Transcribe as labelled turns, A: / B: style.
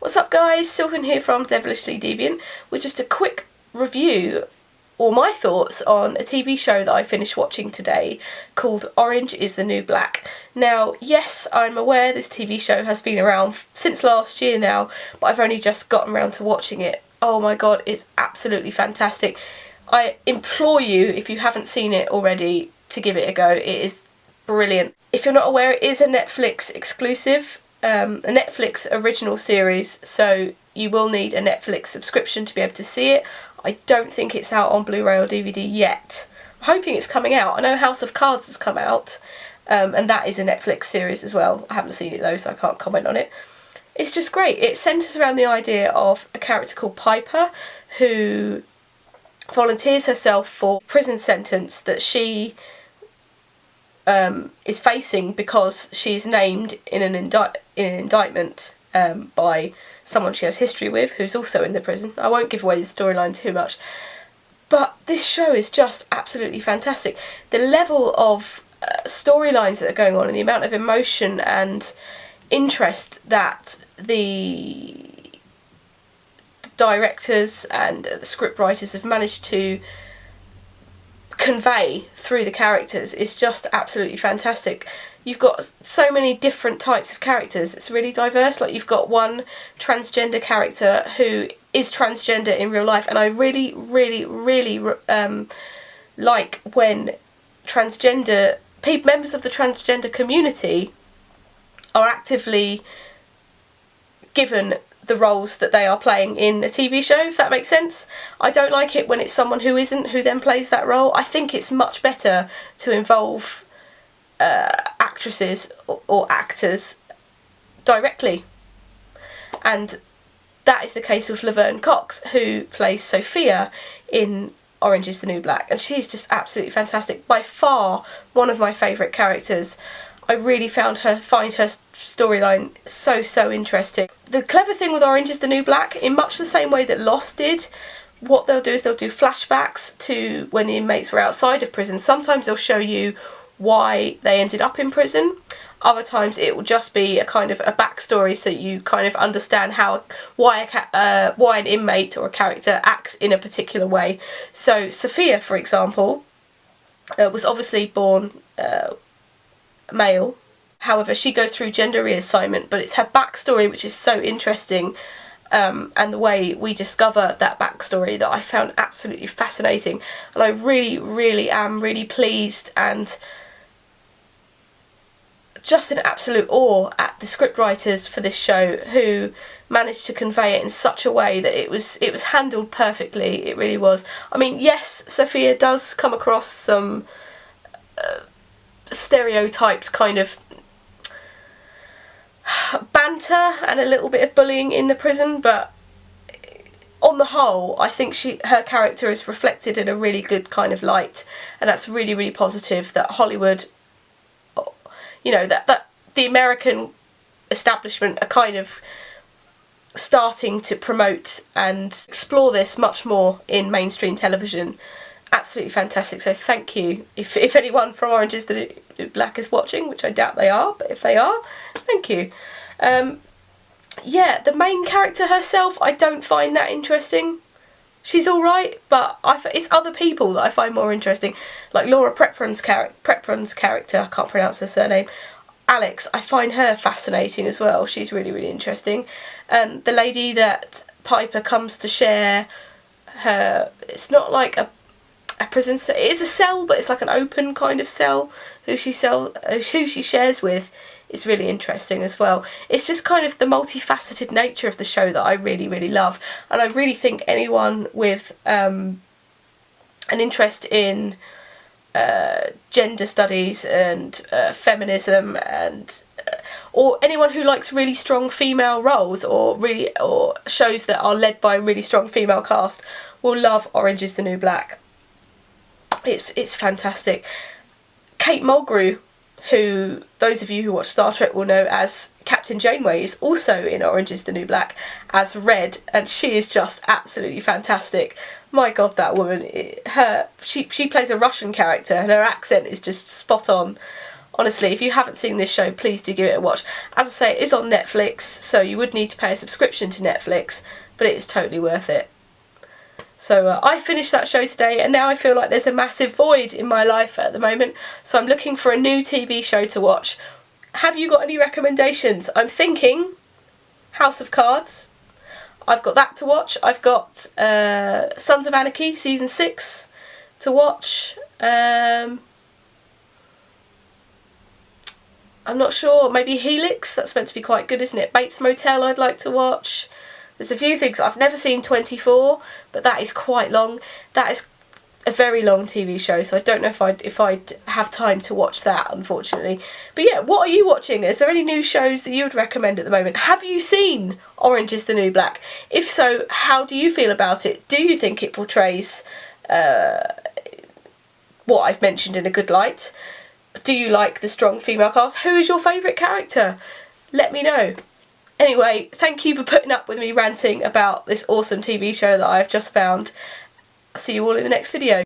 A: What's up guys, Sylvan here from Devilishly Deviant with just a quick review or my thoughts on a TV show that I finished watching today called Orange is the New Black. Now yes, I'm aware this TV show has been around since last year now, but I've only just gotten around to watching it. Oh my god, it's absolutely fantastic. I implore you, if you haven't seen it already, to give it a go. It is brilliant. If you're not aware, it is a Netflix exclusive. A Netflix original series, so you will need a Netflix subscription to be able to see it. I don't think it's out on Blu-ray or DVD yet. I'm hoping it's coming out. I know House of Cards has come out, and that is a Netflix series as well. I haven't seen it though, so I can't comment on it. It's just great. It centres around the idea of a character called Piper who volunteers herself for a prison sentence that she is facing because she's named in an indictment by someone she has history with, who's also in the prison. I won't give away the storyline too much, but this show is just absolutely fantastic. The level of storylines that are going on and the amount of emotion and interest that the directors and the script writers have managed to convey through the characters is just absolutely fantastic. You've got so many different types of characters. It's really diverse. Like, you've got one transgender character who is transgender in real life, and I really like when transgender members of the transgender community are actively given the roles that they are playing in a TV show, if that makes sense. I don't like it when it's someone who isn't who then plays that role. I think it's much better to involve actresses or actors directly, and that is the case with Laverne Cox, who plays Sophia in Orange is the New Black, and she's just absolutely fantastic. By far one of my favourite characters. I really find her storyline so interesting. The clever thing with Orange is the New Black, in much the same way that Lost did, what they'll do is they'll do flashbacks to when the inmates were outside of prison. Sometimes they'll show you why they ended up in prison. Other times it will just be a kind of a backstory, so you kind of understand why an inmate or a character acts in a particular way. So Sophia, for example, was obviously born male. However, she goes through gender reassignment, but it's her backstory which is so interesting, and the way we discover that backstory that I found absolutely fascinating. And I really am really pleased and just in absolute awe at the scriptwriters for this show, who managed to convey it in such a way that it was handled perfectly. It really was. I mean, yes, Sophia does come across some stereotyped kind of banter and a little bit of bullying in the prison, but on the whole I think her character is reflected in a really good kind of light, and that's really positive that Hollywood, you know, that the American establishment are kind of starting to promote and explore this much more in mainstream television. Absolutely fantastic. So thank you. If anyone from Orange is the New Black is watching, which I doubt they are, but if they are, thank you. Yeah, the main character herself, I don't find that interesting. She's alright, but it's other people that I find more interesting. Like Laura Prepron's character, I can't pronounce her surname, Alex, I find her fascinating as well. She's really interesting. The lady that Piper comes to share her, it's not like a prison cell. It is a cell, but it's like an open kind of cell. Who she shares with is really interesting as well. It's just kind of the multifaceted nature of the show that I really love, and I really think anyone with an interest in gender studies and feminism, and or anyone who likes really strong female roles or shows that are led by a really strong female cast will love Orange is the New Black. It's fantastic. Kate Mulgrew, who those of you who watch Star Trek will know as Captain Janeway, is also in Orange is the New Black as Red, and she is just absolutely fantastic. My god, that woman, she plays a Russian character and her accent is just spot on. Honestly, if you haven't seen this show, please do give it a watch. As I say, it is on Netflix, so you would need to pay a subscription to Netflix, but it is totally worth it. So I finished that show today, and now I feel like there's a massive void in my life at the moment, so I'm looking for a new TV show to watch. Have you got any recommendations? I'm thinking House of Cards. I've got that to watch. I've got Sons of Anarchy season 6 to watch. I'm not sure, maybe Helix, that's meant to be quite good, isn't it? Bates Motel I'd like to watch. There's a few things. I've never seen 24, but that is quite long. That is a very long TV show, so I don't know if I'd have time to watch that, unfortunately. But yeah, what are you watching? Is there any new shows that you would recommend at the moment? Have you seen Orange is the New Black? If so, how do you feel about it? Do you think it portrays what I've mentioned in a good light? Do you like the strong female cast? Who is your favourite character? Let me know. Anyway, thank you for putting up with me ranting about this awesome TV show that I've just found. I'll see you all in the next video.